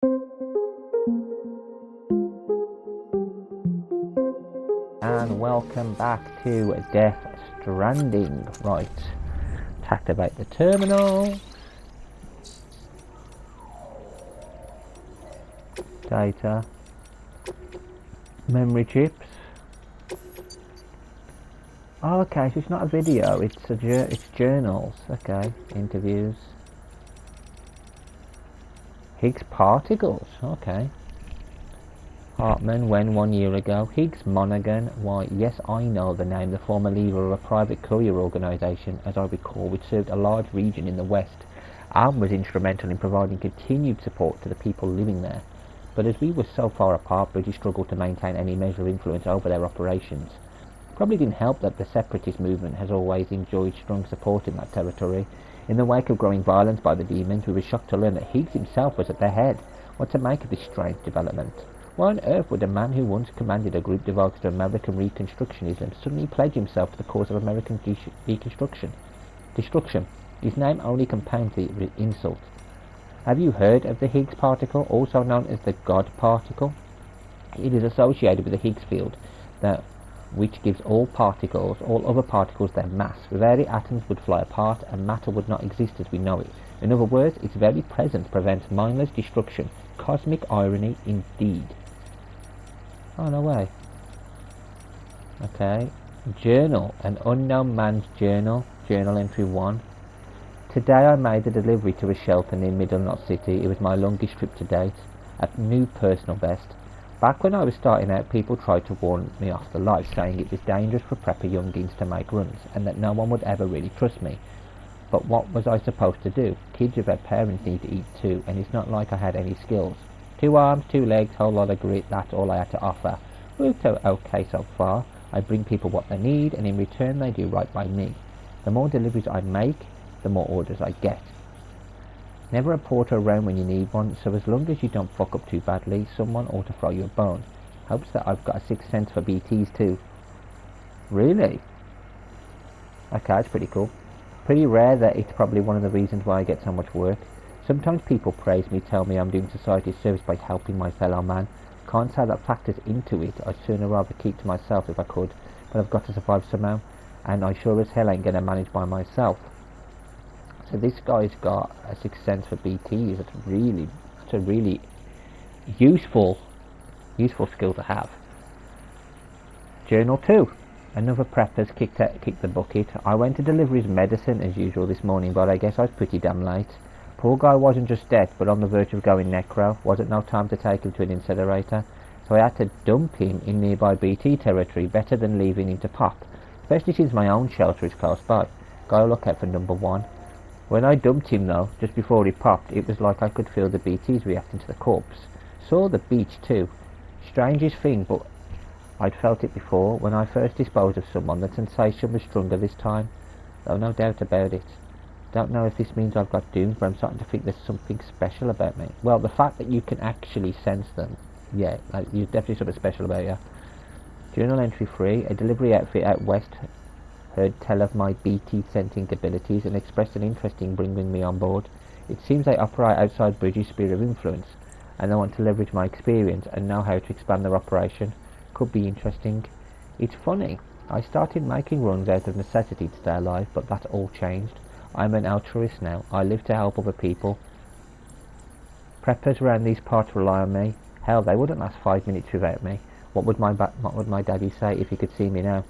And welcome back to Death Stranding. Right, activate the terminal. Data. Memory chips. Oh, okay, so it's not a video, it's journals. Okay, interviews. Higgs particles, okay. Hartman, when 1 year ago. Higgs Monaghan, why, yes, I know the name, the former leader of a private courier organisation, as I recall, which served a large region in the west. Alm was instrumental in providing continued support to the people living there. But as we were so far apart, British struggled to maintain any measure of influence over their operations. Probably didn't help that the separatist movement has always enjoyed strong support in that territory. In the wake of growing violence by the demons, we were shocked to learn that Higgs himself was at their head. What to make of this strange development? Why on earth would a man who once commanded a group devoted to American Reconstructionism suddenly pledge himself to the cause of American Destruction? His name only compounds the insult. Have you heard of the Higgs particle, also known as the God particle? It is associated with the Higgs field, which gives all other particles their mass. Without it, atoms would fly apart and matter would not exist as we know it. In other words, its very presence prevents mindless destruction. Cosmic irony indeed. Oh, no way. Okay. Journal. An unknown man's journal. Journal entry 1. Today I made a delivery to a shelter near Middleknot City. It was my longest trip to date. A new personal best. Back when I was starting out, people tried to warn me off the life, saying it was dangerous for prepper youngins to make runs, and that no one would ever really trust me. But what was I supposed to do? Kids without parents need to eat too, and it's not like I had any skills. 2 arms, 2 legs, whole lot of grit, that's all I had to offer. Worked out okay so far. I bring people what they need, and in return they do right by me. The more deliveries I make, the more orders I get. Never a porter around when you need one, so as long as you don't fuck up too badly, someone ought to throw you a bone. Hopes that I've got a 6th sense for BTs too. Really? Okay, that's pretty cool. Pretty rare that it's probably one of the reasons why I get so much work. Sometimes people praise me, tell me I'm doing society a service by helping my fellow man. Can't say that factors into it. I'd sooner rather keep to myself if I could, but I've got to survive somehow, and I sure as hell ain't gonna manage by myself. So this guy's got a 6th sense for BTs. That's a really useful skill to have. Journal 2. Another prepper's kicked the bucket. I went to deliver his medicine as usual this morning, but I guess I was pretty damn late. Poor guy wasn't just dead, but on the verge of going necro. Wasn't no time to take him to an incinerator, so I had to dump him in nearby BT territory. Better than leaving him to pop, especially since my own shelter is close by. Gotta look out for number 1. When I dumped him though, just before he popped, it was like I could feel the BTs reacting to the corpse. Saw the beach too. Strangest thing, but I'd felt it before. When I first disposed of someone, the sensation was stronger this time. Though no doubt about it. Don't know if this means I've got doomed, but I'm starting to think there's something special about me. Well, the fact that you can actually sense them, yeah, like, there's definitely something special about you. Journal entry 3. A delivery outfit out west heard tell of my BT sensing abilities and expressed an interest in bringing me on board. It seems they operate outside British sphere of influence, and they want to leverage my experience and know how to expand their operation. Could be interesting. It's funny, I started making runs out of necessity to stay alive, but that's all changed. I'm an altruist now. I live to help other people. Preppers around these parts rely on me. Hell, they wouldn't last 5 minutes without me. What would my daddy say if he could see me now?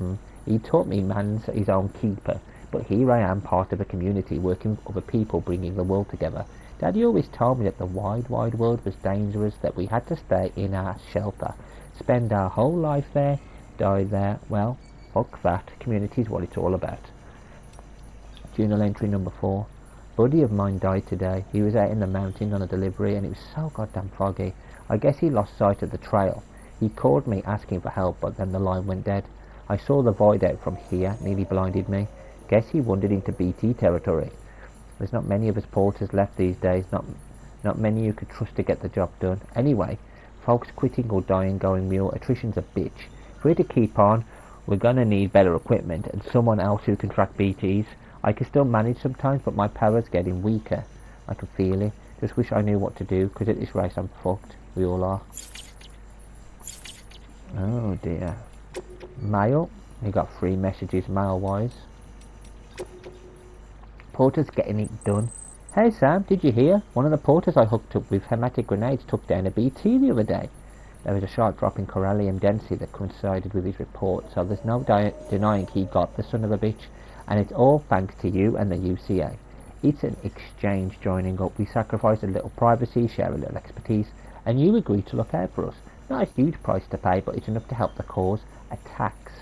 He taught me man's his own keeper, but here I am, part of a community, working with other people, bringing the world together. Daddy always told me that the wide world was dangerous, that we had to stay in our shelter, spend our whole life there, die there. Well, fuck that. Community's what it's all about. Journal entry number 4. Buddy of mine died today. He was out in the mountains on a delivery, and it was so goddamn foggy. I guess he lost sight of the trail. He called me asking for help, but then the line went dead. I saw the void out from here, nearly blinded me. Guess he wandered into BT territory. There's not many of us porters left these days, not many you could trust to get the job done. Anyway, folks quitting or dying going mule, attrition's a bitch. If we're to keep on, we're gonna need better equipment and someone else who can track BTs. I can still manage sometimes, but my power's getting weaker. I can feel it. Just wish I knew what to do, because at this race I'm fucked. We all are. Oh dear. Mail. We got 3 messages mail-wise. Porter's getting it done. Hey Sam, did you hear? One of the porters I hooked up with hematic grenades took down a BT the other day. There was a sharp drop in corallium density that coincided with his report, so there's no denying he got the son of a bitch. And it's all thanks to you and the UCA. It's an exchange joining up. We sacrifice a little privacy, share a little expertise, and you agree to look out for us. Not a huge price to pay, but it's enough to help the cause. A tax.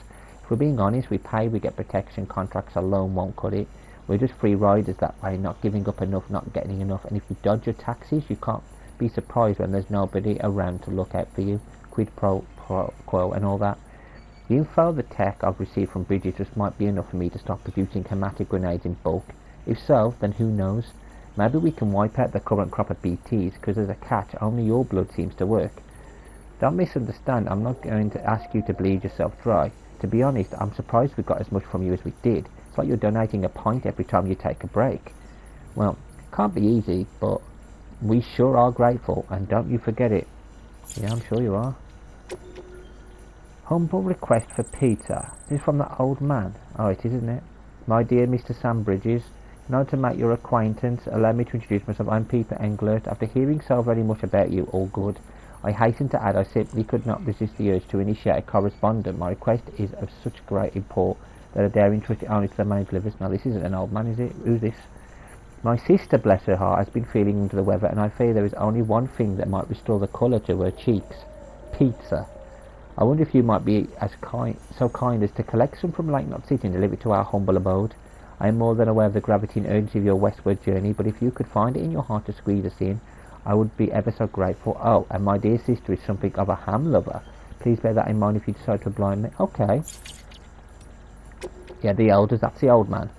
If we're being honest, we pay, we get protection. Contracts alone won't cut it. We're just free riders that way, not giving up enough, not getting enough. And if you dodge your taxes, you can't be surprised when there's nobody around to look out for you. Quid pro quo and all that. The info, the tech I've received from Bridges just might be enough for me to stop producing hematic grenades in bulk. If so, then who knows? Maybe we can wipe out the current crop of BTs, because as a catch, only your blood seems to work. Don't misunderstand, I'm not going to ask you to bleed yourself dry. To be honest, I'm surprised we got as much from you as we did. It's like you're donating a pint every time you take a break. Well, can't be easy, but we sure are grateful, and don't you forget it. Yeah, I'm sure you are. Humble request for Peter. This is from the old man. Oh, it is, isn't it? My dear Mr. Sam Bridges, now to make your acquaintance, allow me to introduce myself. I'm Peter Englert. After hearing so very much about you, all good, I hasten to add I simply could not resist the urge to initiate a correspondence. My request is of such great import that I dare entrust it only to the manager of this. Now, this isn't an old man, is it? Who's this? My sister, bless her heart, has been feeling under the weather, and I fear there is only one thing that might restore the colour to her cheeks. Pizza. I wonder if you might be so kind as to collect some from Lake Knot City and deliver it to our humble abode. I am more than aware of the gravity and urgency of your westward journey, but if you could find it in your heart to squeeze us in, I would be ever so grateful. Oh, and my dear sister is something of a ham lover. Please bear that in mind if you decide to blind me. Okay. Yeah, the elders, that's the old man.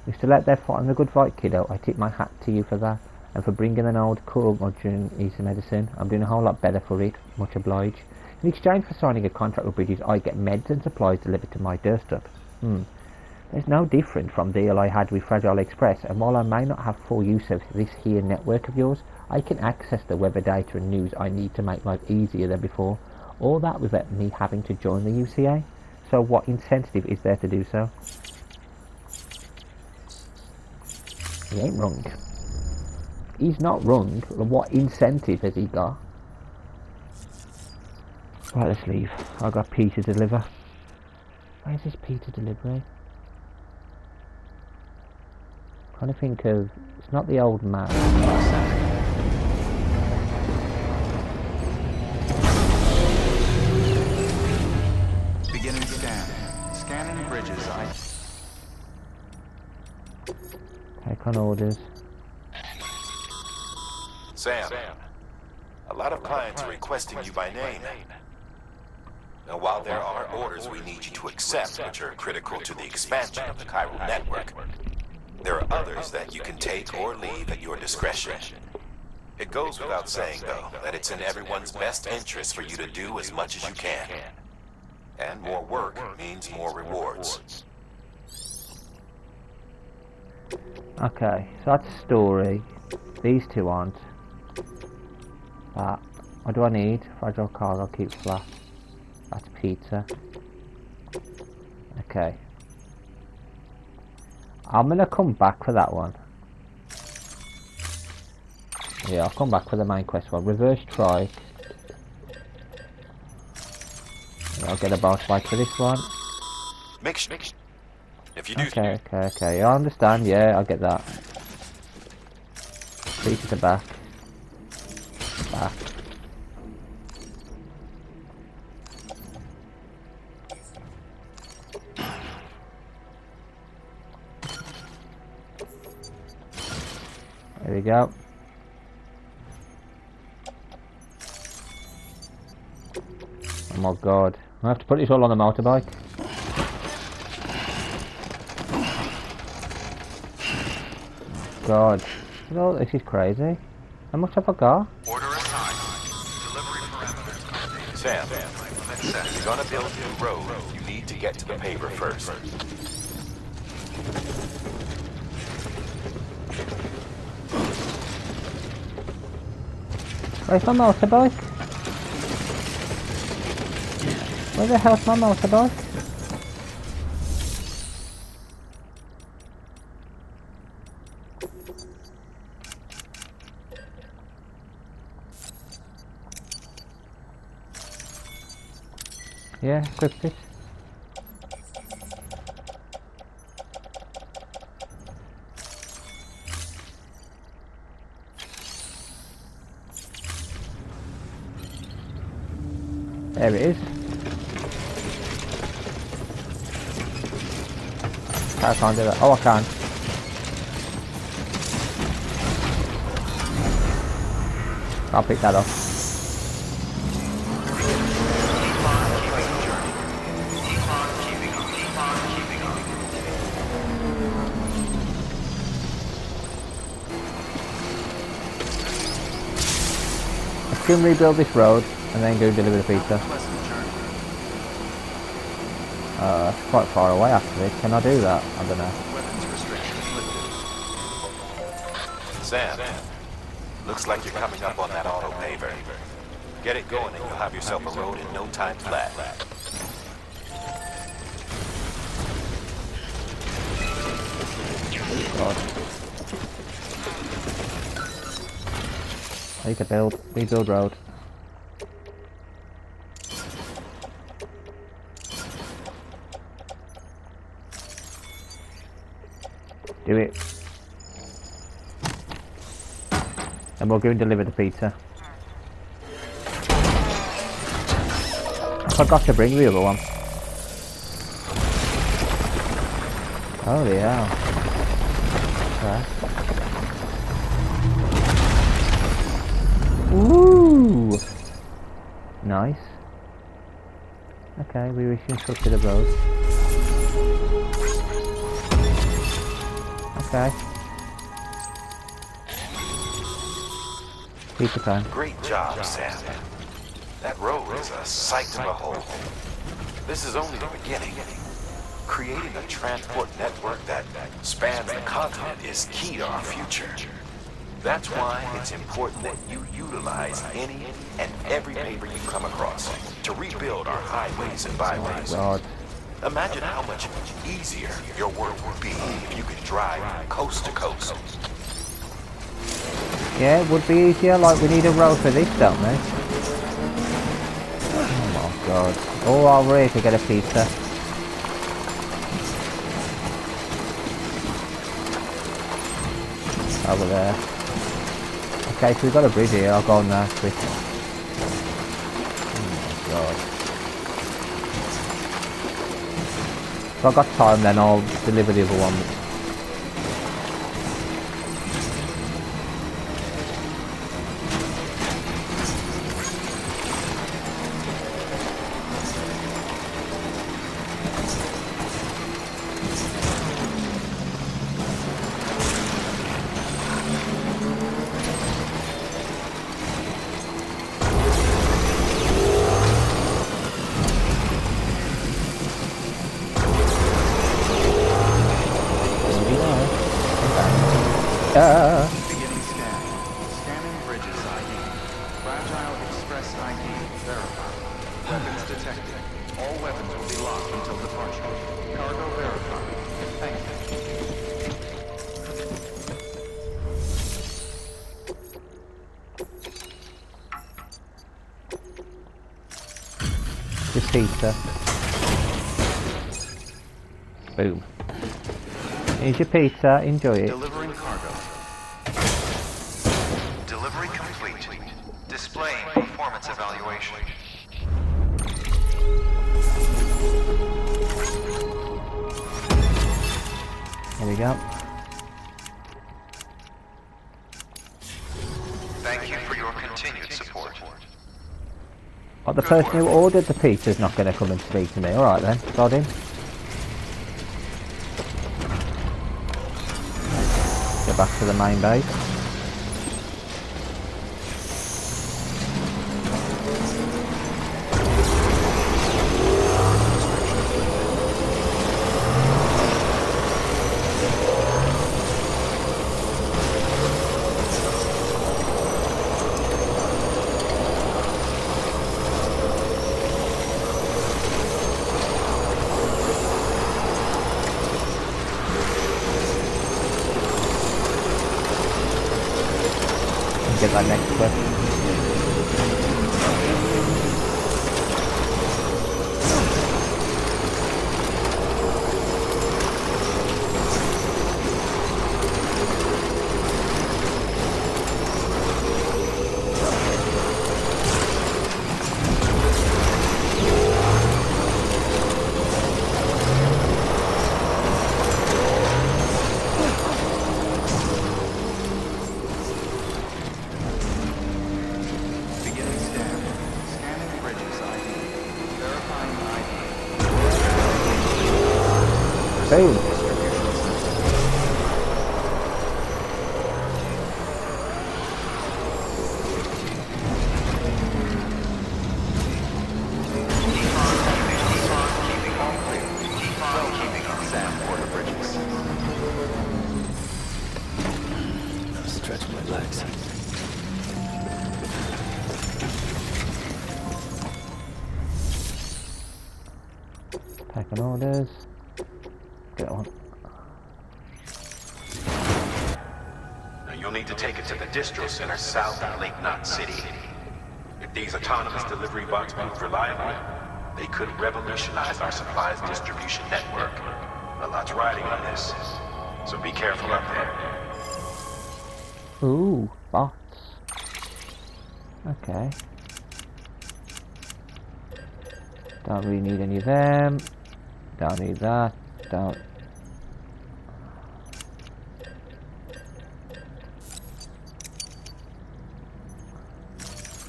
You're still out there fighting the good fight, kiddo. I tip my hat to you for that, and for bringing an old curmudgeon his medicine. I'm doing a whole lot better for it. Much obliged. In exchange for signing a contract with Bridges, I get meds and supplies delivered to my doorstep. There's no different from the deal I had with Fragile Express, and while I may not have full use of this here network of yours, I can access the weather data and news I need to make life easier than before. All that without me having to join the UCA. So what incentive is there to do so? He ain't wrong. He's not wrong. What incentive has he got? Right, let's leave. I've got Peter to deliver. Where's this Peter delivery? I'm trying to think of... It's not the old man. Beginning scan. Scanning Bridges. Take on orders. Sam, a lot of clients are requesting you by name. Now, while there are orders we need you to accept, which are critical to the expansion of the chiral network, there are others that you can take or leave at your discretion. It goes without saying, though, that it's in everyone's best interest for you to do as much as you can. And more work means more rewards. Okay, so that's story. These two aren't. That. What do I need? Fragile cargo, keep flat. That's pizza. Okay. I'm gonna come back for that one. Yeah, I'll come back for the main quest one. Reverse trike. Yeah, I'll get a boss fight for this one. Make sure. If you do. Okay. I understand. Yeah, I'll get that. Pizza to back. Back. There we go. Oh my god. I have to put this all on the motorbike. God. No, this is crazy. How much have I got? Order assigned. Delivery parameters. Sam, if you're gonna build new road, you need to get to the paver first. Where's my motorbike? Where the hell's my motorbike? Yeah, equipped it. There it is. I can't do that. Oh, I can. I'll pick that up. I can rebuild this road and then go deliver the pizza. It's quite far away actually. Can I do that? I don't know. Sam, looks like you're coming up on that auto paver. Get it going and you'll have yourself a road in no time flat. God. I need to rebuild road. Do it. And we'll go and deliver the pizza. I forgot to bring the other one. Holy hell. Okay. Ooh! Nice. Okay, we reconstructed the road. Okay. Pizza time. Great job, Sam. That road is a sight to behold. This is only the beginning. Creating a transport network that spans the continent is key to our future. That's why it's important that you utilize any and every paper you come across to rebuild our highways and byways. God. Imagine how much easier your work would be if you could drive coast to coast. Yeah, it would be easier. Like, we need a road for this, don't we? Oh my god. Oh, I'm ready to get a pizza. Over there. Okay, so we've got a bridge here. I'll go on there quick. Oh my god. If I've got time then I'll deliver the other one. Beginning scan. Scanning bridges ID. Fragile Express ID verified. Weapons detected. All weapons will be locked until departure. Cargo verified. Thank you. This pizza. Boom. Here's your pizza, enjoy it. Delivering cargo. Delivery complete. Displaying performance evaluation. There we go. Thank you for your continued support. But the person who ordered the pizza's not going to come and speak to me. Alright then, got him. Go back to the main base. Boom. distribution system. Keeping all clear. Well keeping on SAM border bridges. Stretch my legs. Taking orders. Get on. Now you'll need to take it to the distro center south of Lake Knot City. If these autonomous delivery bots prove reliable, they could revolutionize our supplies distribution network. A lot's riding on this, so be careful up there. Ooh, bots. Okay. Don't really need any of them. Don't need that. Don't.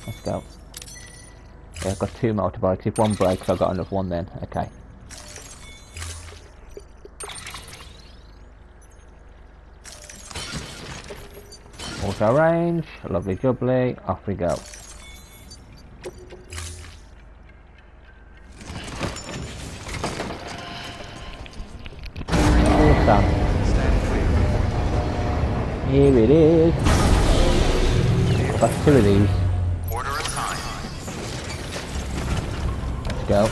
Let's go. Yeah, I've got 2 motorbikes. If one breaks, I've got another one then. Okay. Auto range. Lovely jubbly. Off we go. Awesome. Stand clear. Here it is. I've got 2 of these. Order assigned. Let's go.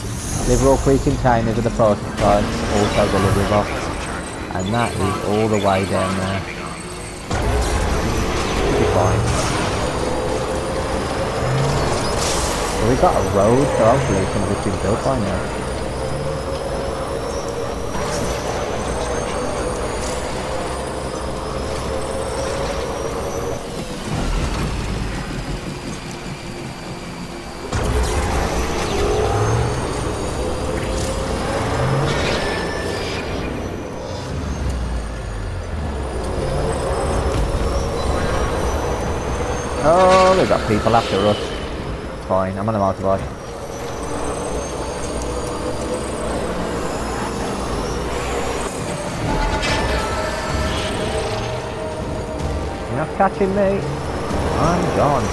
Liverpool Creek containers are the prototype auto delivery box. And that is all the way down there. Should be fine. Well, we've got a road, so hopefully some of it's been built by now. Oh, they've got people after us. Fine, I'm on a motorbike. You're not catching me. I'm gone.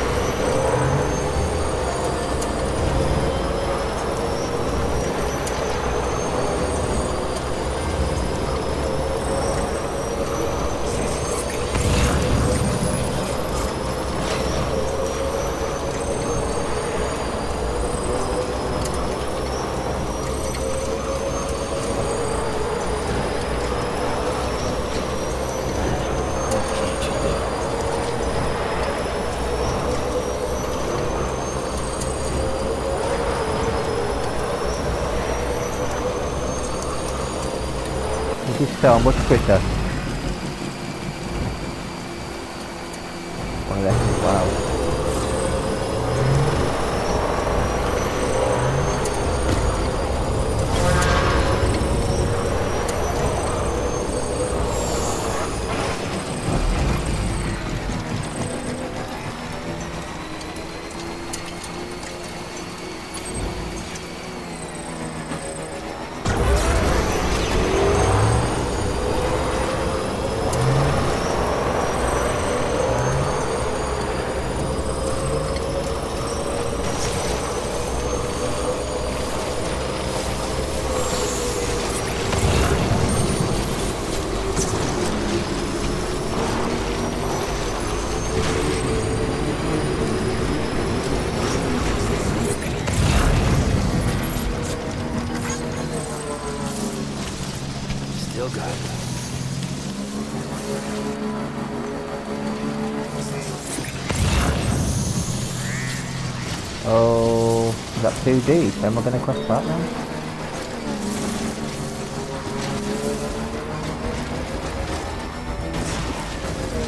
This is so much quicker. One of them, wow. Still got it. Oh, is that too deep? Am I going to cross that now?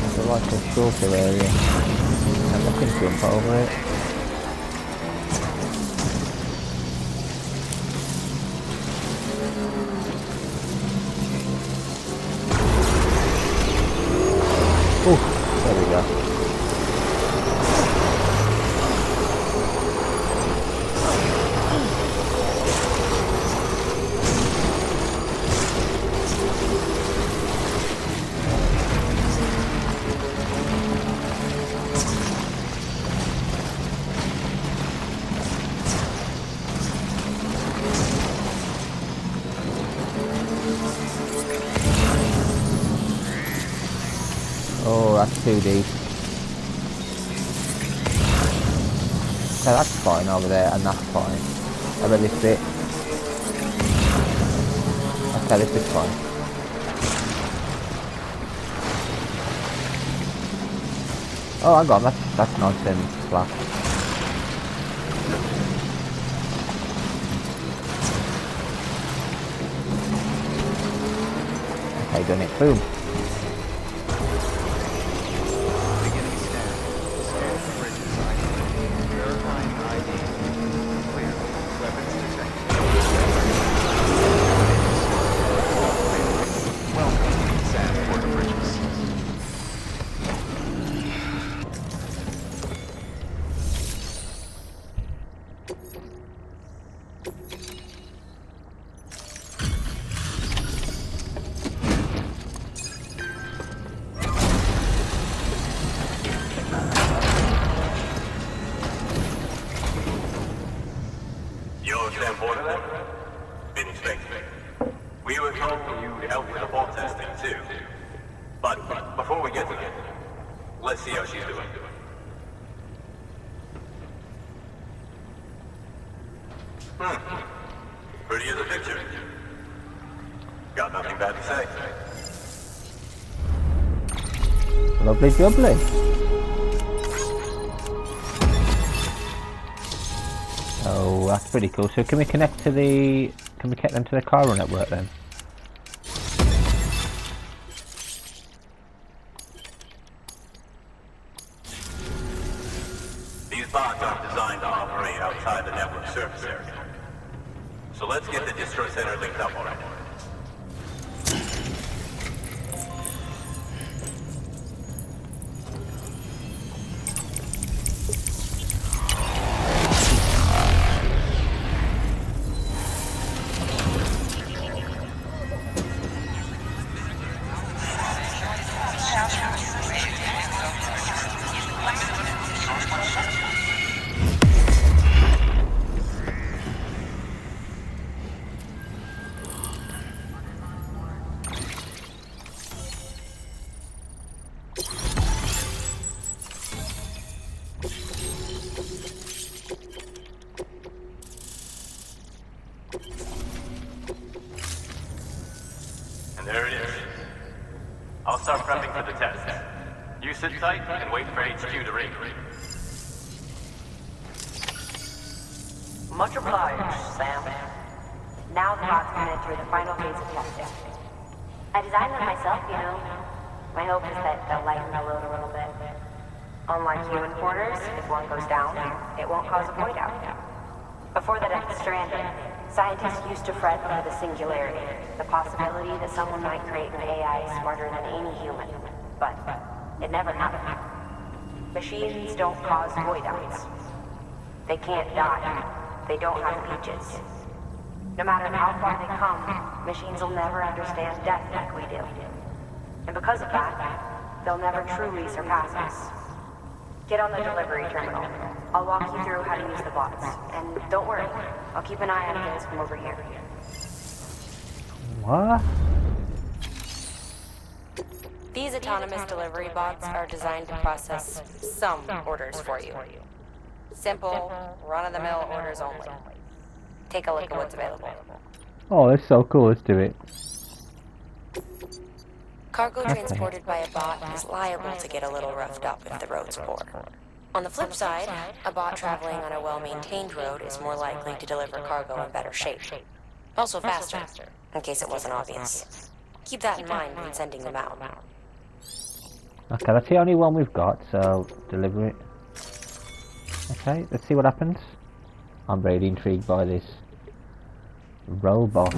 It's like a shorter area. And I can jump over it. Oh, there we go. that's 2D. Okay, that's fine over there, and that's fine. How about this bit? Okay, this is fine. Oh, hang on, that's nice and flat. Okay, done it. Boom. Beginning scan. Scanning bridges ID. Verifying ID. Clear. Weapons detected. Welcome to Sand Porter Bridges. You're Sam Porter then? Been inspecting. We were told you'd help with the vault testing too. But before we get to that, let's see how she's doing. Pretty as a picture. Got nothing bad to say. Lovely jubbly. Oh, that's pretty cool. So can we connect to the... Can we connect them to the chiral network then? These bots aren't designed to operate outside the network surface area. So let's get the distro center linked up already. And there it is. I'll start prepping for the test. You sit tight and wait for HQ to ring. Much obliged, Sam. Now the bots can enter the final phase of testing. I designed them myself, you know. My hope is that they'll lighten the load a little bit. Unlike human porters, if one goes down, it won't cause a void out. Before the Death Stranding, scientists used to fret over the singularity, the possibility that someone might create an AI smarter than any human. But it never happened. Machines don't cause void outs. They can't die. They don't have leeches. No matter how far they come, machines will never understand death like we do. And because of that, they'll never truly surpass us. Get on the delivery terminal. I'll walk you through how to use the bots. And don't worry, I'll keep an eye on things from over here. What? These autonomous delivery bots are designed to process some orders for you. Simple, run-of-the-mill orders only. Take a look at what's available. Oh, that's so cool. Let's do it. Cargo transported by a bot is liable to get a little roughed up if the road's poor. On the flip side, a bot traveling on a well-maintained road is more likely to deliver cargo in better shape. Also faster, in case it wasn't obvious. Keep that in mind when sending them out. Okay, that's the only one we've got, so deliver it. Okay, let's see what happens. I'm really intrigued by this robot.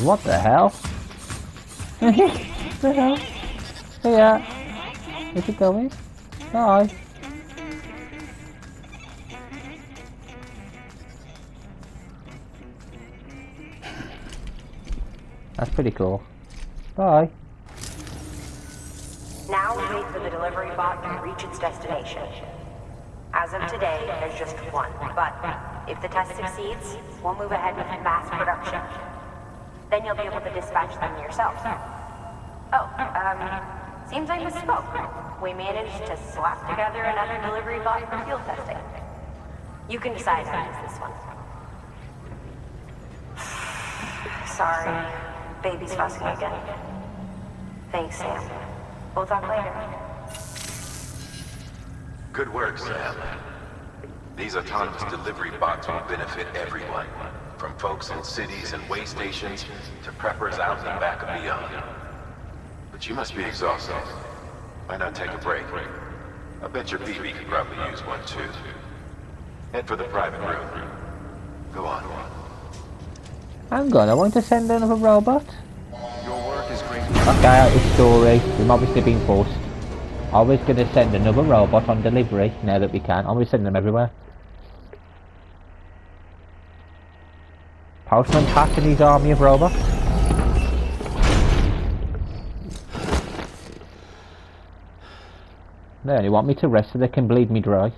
What the hell? What the hell? Yeah. Where's it going? Bye. That's pretty cool. Bye. Now we wait for the delivery bot to reach its destination. As of today, there's just one, but if the test succeeds, we'll move ahead with mass production. Then you'll be able to dispatch them yourself. Oh, seems I misspoke. We managed to slap together another delivery bot for field testing. You can decide how to use this one. Sorry, baby's fussing again. Thanks, Sam. We'll talk later. Good work, Sam. These autonomous delivery bots will benefit everyone, from folks in cities and way stations to preppers out and back and beyond. But you must be exhausted. Why not take a break? I bet your BB could probably use one too. Head for the private room. Go on. Hang on, I want to send another robot. Your work is great. Okay, out of story. We've obviously been forced. I was going to send another robot on delivery now that we can. I'm going to send them everywhere. Postman Pat and his army of robots. They only want me to rest so they can bleed me dry.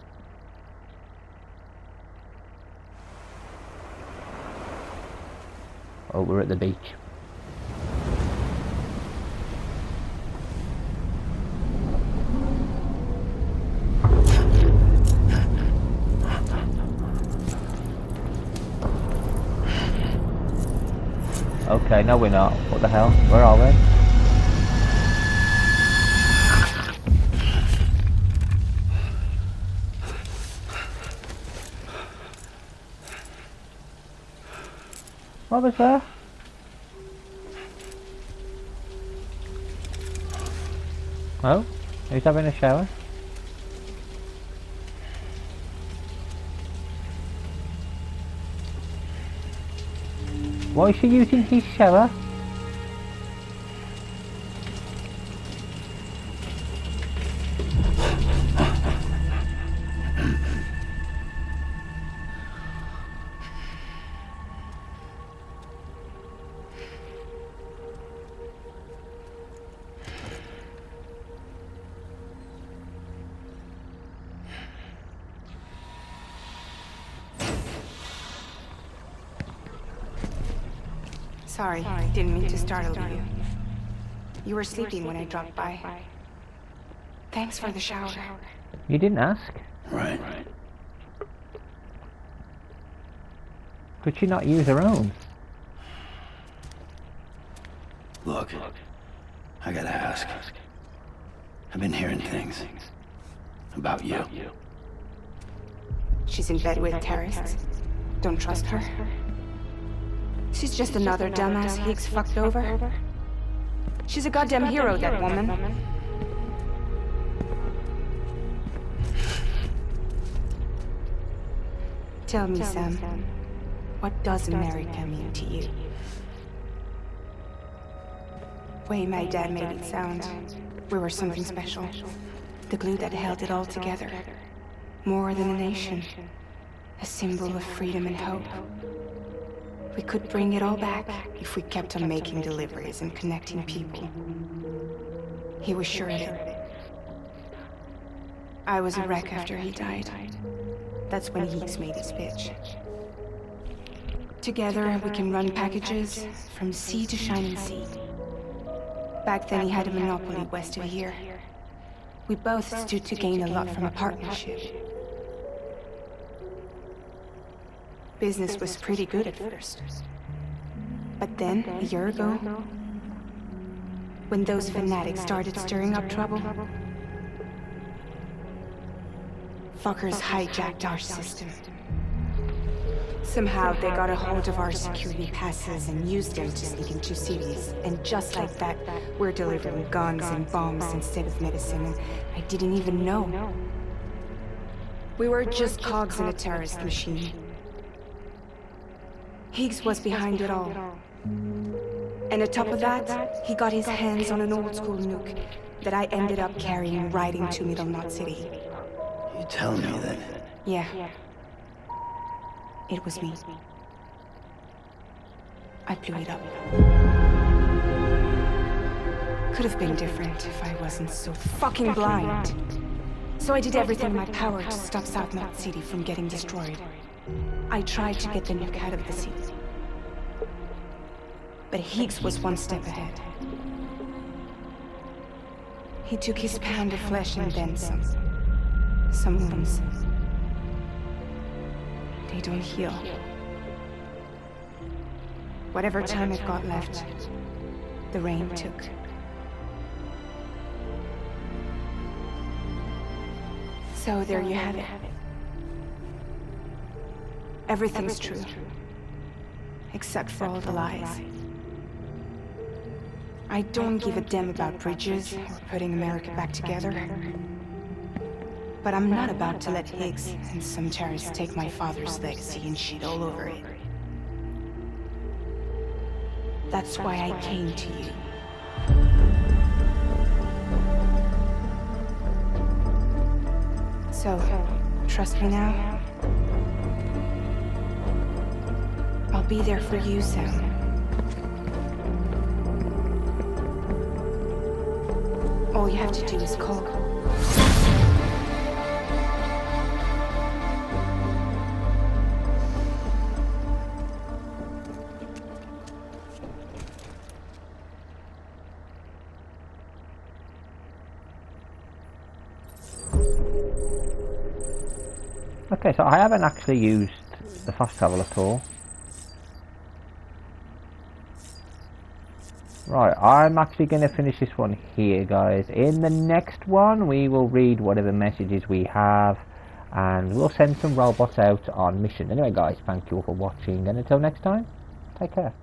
Oh, we're at the beach. Okay, no we're not. What the hell? Where are we? What was that? Oh? Who's having a shower? Why is she using his shower? Sorry, didn't mean to startle you. You were sleeping when I dropped by. Thanks for the shower. You didn't ask. Right. Could she not use her own? Look, I gotta ask. I've been hearing things about you. She's in bed with terrorists. Don't trust her. She's just another dumbass Higgs fucked over. She's a goddamn hero, that woman. Tell me, Sam, what does America mean to you? Way my dad made it sound, we were something special. The glue that held it all together. More than a nation. A symbol of freedom and hope. We could bring it all back if we kept on making deliveries and connecting people. He was sure of it. I was a wreck after he died. That's when Higgs made his pitch. Together, we can run packages from sea to shining sea. Back then, he had a monopoly west of here. We both stood to gain a lot from a partnership. Business was pretty good at first. But then, a year ago, when those fanatics started stirring up trouble, fuckers hijacked our system. Somehow they got a hold of our security passes and used them to sneak into cities. And just like that, we're delivering guns and bombs instead of medicine, and I didn't even know. We were just cogs in a terrorist machine. Higgs was behind it all. And on top of that, he got his hands on an old-school nuke that I ended up carrying right into Middle Knot City. You tell me that... Yeah. It was me. I blew it up. Could have been different if I wasn't so fucking blind. So I did everything in my power to stop South Knot City from getting destroyed. I tried to get the nuke out of the city. But Higgs was one step ahead. He took his pound of flesh and then some. Some wounds. They don't heal. Whatever time I've got left, the rain took. So there you have it. Everything's true. Except for all the lies. I don't give a damn about bridges or putting America back together. But I'm not about to let Higgs and some terrorists take my father's legacy and shit all over it. That's why I came to you. So, trust me now? I'll be there for you, Sam. All you have to do is call. Okay, so I haven't actually used the fast travel at all. Right, I'm actually going to finish this one here, guys. In the next one, we will read whatever messages we have, and we'll send some robots out on mission. Anyway, guys, thank you all for watching, and until next time, take care.